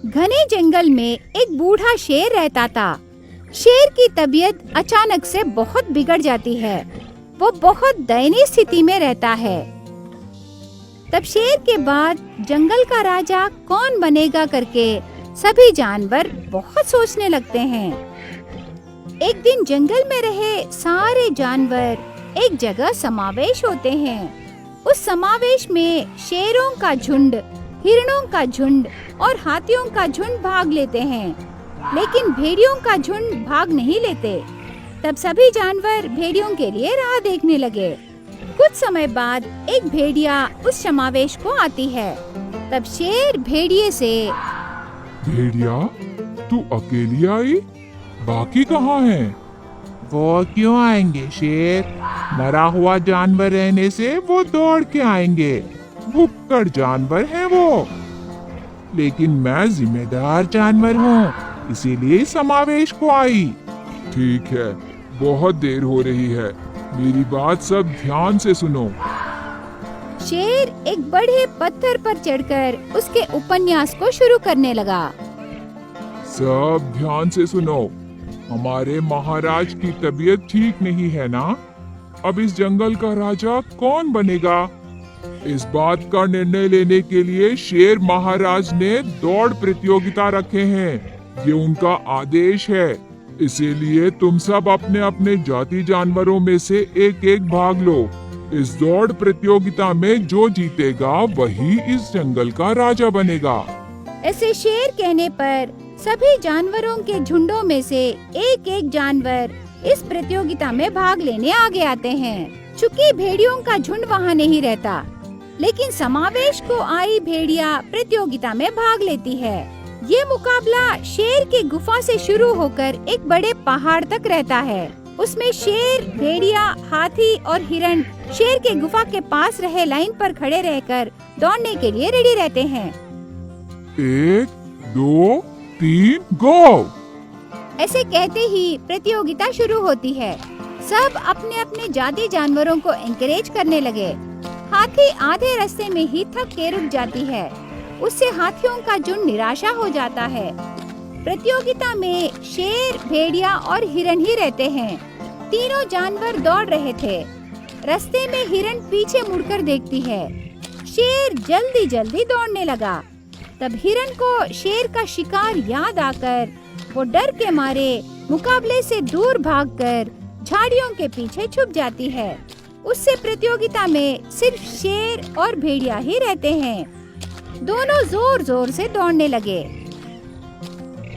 घने जंगल में एक बूढ़ा शेर रहता था। शेर की तबीयत अचानक से बहुत बिगड़ जाती है। वो बहुत दयनीय स्थिति में रहता है। तब शेर के बाद जंगल का राजा कौन बनेगा करके सभी जानवर बहुत सोचने लगते हैं। एक दिन जंगल में रहे सारे जानवर एक जगह समावेश होते हैं। उस समावेश में शेरों का झुंड, हिरणों का झुंड और हाथियों का झुंड भाग लेते हैं, लेकिन भेड़ियों का झुंड भाग नहीं लेते। तब सभी जानवर भेड़ियों के लिए राह देखने लगे। कुछ समय बाद एक भेड़िया उस समावेश को आती है। तब शेर भेड़िए से, भेड़िया, तू अकेली आई? बाकी कहाँ हैं? वो क्यों आएंगे शेर? मरा हुआ जानवर रहने से वो दौड़ के आएंगे। भुक्कड़ जानवर है वो। लेकिन मैं जिम्मेदार जानवर हूँ, इसीलिए समावेश को आई। ठीक है, बहुत देर हो रही है, मेरी बात सब ध्यान से सुनो। शेर एक बड़े पत्थर पर चढ़कर उसके उपन्यास को शुरू करने लगा। सब ध्यान से सुनो। हमारे महाराज की तबीयत ठीक नहीं है ना? अब इस जंगल का राजा कौन बनेगा? इस बात का निर्णय लेने के लिए शेर महाराज ने दौड़ प्रतियोगिता रखे हैं। ये उनका आदेश है। इसीलिए तुम सब अपने अपने जाति जानवरों में से एक एक भाग लो। इस दौड़ प्रतियोगिता में जो जीतेगा वही इस जंगल का राजा बनेगा। ऐसे शेर कहने पर सभी जानवरों के झुंडों में से एक एक जानवर इस प्रतियोगिता में भाग लेने आगे आते हैं। चूंकि भेड़ियों का झुंड वहाँ नहीं रहता, लेकिन समावेश को आई भेड़िया प्रतियोगिता में भाग लेती है। ये मुकाबला शेर की गुफा से शुरू होकर एक बड़े पहाड़ तक रहता है। उसमें शेर, भेड़िया, हाथी और हिरण शेर के गुफा के पास रहे लाइन पर खड़े रहकर दौड़ने के लिए रेडी रहते हैं। 1, 2, 3, गो! ऐसे कहते ही प्रतियोगिता शुरू होती है। सब अपने अपने जाति जानवरों को एनकरेज करने लगे। हाथी आधे रास्ते में ही थक के रुक जाती है। उससे हाथियों का झुंड निराशा हो जाता है। प्रतियोगिता में शेर, भेड़िया और हिरण ही रहते हैं। तीनों जानवर दौड़ रहे थे। रास्ते में हिरण पीछे मुड़कर देखती है। शेर जल्दी जल्दी दौड़ने लगा। तब हिरण को शेर का शिकार याद आकर वो डर के मारे मुकाबले से दूर भागकर झाड़ियों के पीछे छुप जाती है। उससे प्रतियोगिता में सिर्फ शेर और भेड़िया ही रहते हैं। दोनों जोर जोर से दौड़ने लगे।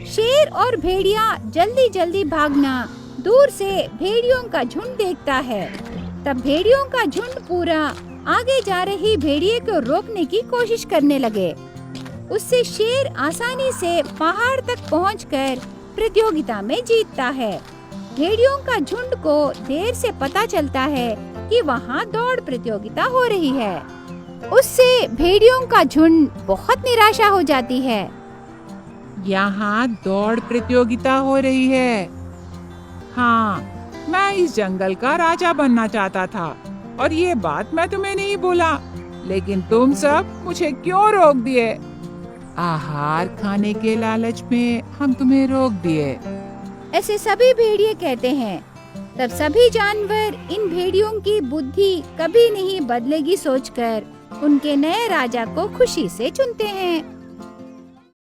शेर और भेड़िया जल्दी जल्दी भागना दूर से भेड़ियों का झुंड देखता है। तब भेड़ियों का झुंड पूरा आगे जा रही भेड़िए को रोकने की कोशिश करने लगे। उससे शेर आसानी से पहाड़ तक पहुंचकर प्रतियोगिता में जीतता है। भेड़ियों का झुंड को देर से पता चलता है कि वहाँ दौड़ प्रतियोगिता हो रही है। उससे भेड़ियों का झुंड बहुत निराशा हो जाती है। यहाँ दौड़ प्रतियोगिता हो रही है। हाँ, मैं इस जंगल का राजा बनना चाहता था और ये बात मैं तुम्हें नहीं बोला, लेकिन तुम सब मुझे क्यों रोक दिए? आहार खाने के लालच में हम तुम्हें रोक दिए। ऐसे सभी भेड़िए कहते हैं। तब सभी जानवर इन भेड़ियों की बुद्धि कभी नहीं बदलेगी सोचकर उनके नए राजा को खुशी से चुनते हैं।